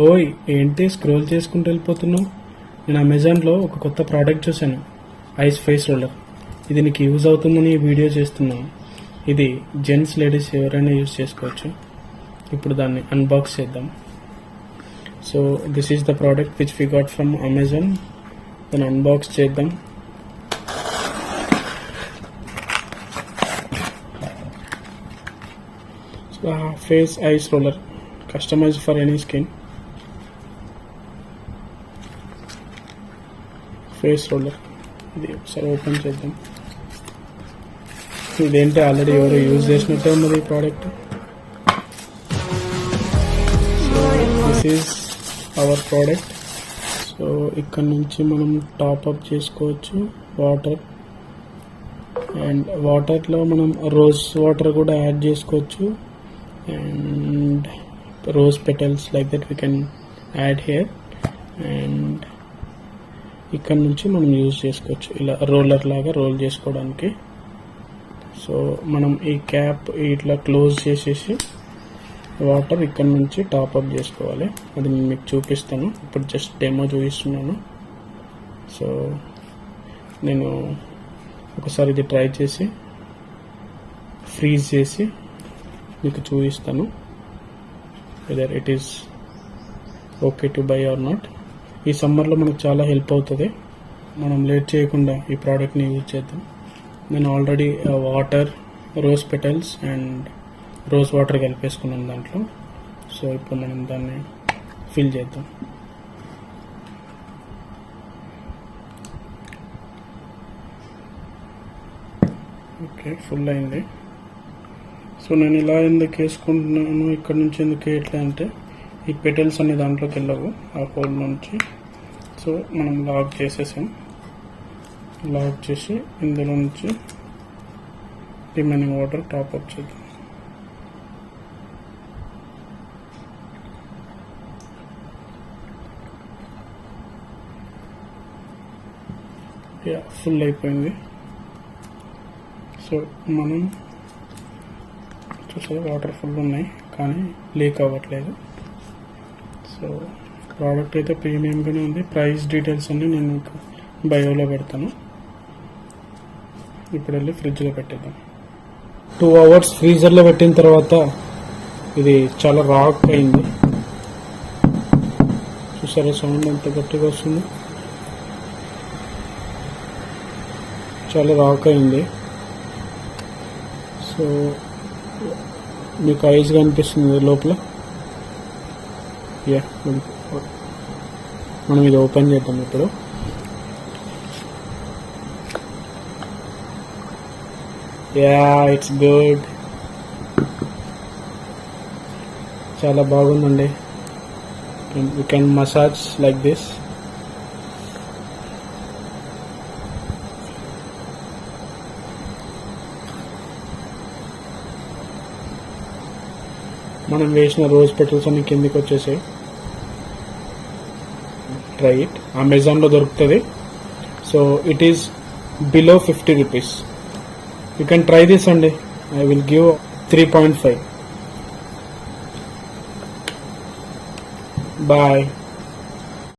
ఓయ్ ఏంటి స్క్రోల్ చేసుకుంటూ వెళ్ళిపోతున్నావు? నేను అమెజాన్లో ఒక కొత్త ప్రోడక్ట్ చూశాను, ఐస్ ఫేస్ రోలర్. ఇది నీకు యూజ్ అవుతుందని ఈ వీడియో చేస్తున్నాను. ఇది జెంట్స్ లేడీస్ ఎవరైనా యూజ్ చేసుకోవచ్చు. ఇప్పుడు దాన్ని అన్బాక్స్ చేద్దాం. So this is the product which we got from Amazon. దాన్ని అన్బాక్స్ చేద్దాం. Face ice roller customized for any skin. Face roller ఇది ఒకసారి ఓపెన్ చేద్దాం. ఇదేంటి ఆల్రెడీ ఎవరు యూజ్ చేసినట్టే ఉన్నది ఈ product. This is our product. So ఇక్కడ నుంచి మనం టాప్అప్ చేసుకోవచ్చు వాటర్, అండ్ వాటర్లో మనం రోజ్ వాటర్ కూడా యాడ్ చేసుకోవచ్చు, and rose petals like that we can add here. And ఇక్కడ నుంచి మనం యూజ్ చేసుకోవచ్చు ఇలా రోలర్ లాగా రోల్ చేసుకోవడానికి. సో మనం ఈ క్యాప్ ఇట్లా క్లోజ్ చేసేసి వాటర్ ఇక్కడ నుంచి టాప్అప్ చేసుకోవాలి. అది నేను మీకు చూపిస్తాను. ఇప్పుడు జస్ట్ డెమో చూపిస్తున్నాను. సో నేను ఒకసారి ఇది ట్రై చేసి ఫ్రీజ్ చేసి మీకు చూపిస్తాను whether it is okay to buy or not. ఈ సమ్మర్లో మనకు చాలా హెల్ప్ అవుతుంది. మనం లేట్ చేయకుండా ఈ ప్రోడక్ట్ని యూజ్ చేద్దాం. నేను already water, rose petals and rose water కలిపేసుకున్నాను దాంట్లో. సో ఇప్పుడు మనం దాన్ని ఫిల్ చేద్దాం. ఓకే, ఫుల్ అయింది. సో నేను ఇలా ఎందుకు వేసుకుంటున్నాను, ఇక్కడ నుంచి ఎందుకు వేయట్లే అంటే ఈ పెటల్స్ అనే దాంట్లోకి వెళ్ళవు ఆ హోల్ నుంచి. సో మనం లాక్ చేసేసాం. లాక్ చేసి ఇందులో నుంచి రిమైనింగ్ వాటర్ టాప్అప్ చేద్దాం. ఫుల్ అయిపోయింది. సో మనం చూసే వాటర్ ఫుల్ ఉన్నాయి కానీ లీక్ అవ్వట్లేదు. సో ప్రోడక్ట్ అయితే ప్రీమియంగానే ఉంది. ప్రైస్ డీటెయిల్స్ అన్నీ నేను మీకు బయోలో పెడతాను. ఇప్పుడు వెళ్ళి ఫ్రిడ్జ్లో పెట్టేద్దాం. 2 hours ఫ్రీజర్లో పెట్టిన తర్వాత ఇది చాలా రాక్ అయింది. చూసారా సౌండ్ ఎంత గట్టిగా వస్తుంది? చాలా రాక్ అయింది. సో మీకు ఐస్ కనిపిస్తుంది లోపల. మనం ఇది ఓపెన్ చేద్దాం ఇప్పుడు. It's good. చాలా బాగుందండి. You can massage like this. మనం వేసిన రోజ్ పెటల్స్ అన్ని కిందికి వచ్చేసాయి. Try it. అమెజాన్లో దొరుకుతుంది. So it is below 50 rupees. You can try this అండి. I will give 3.5. బాయ్.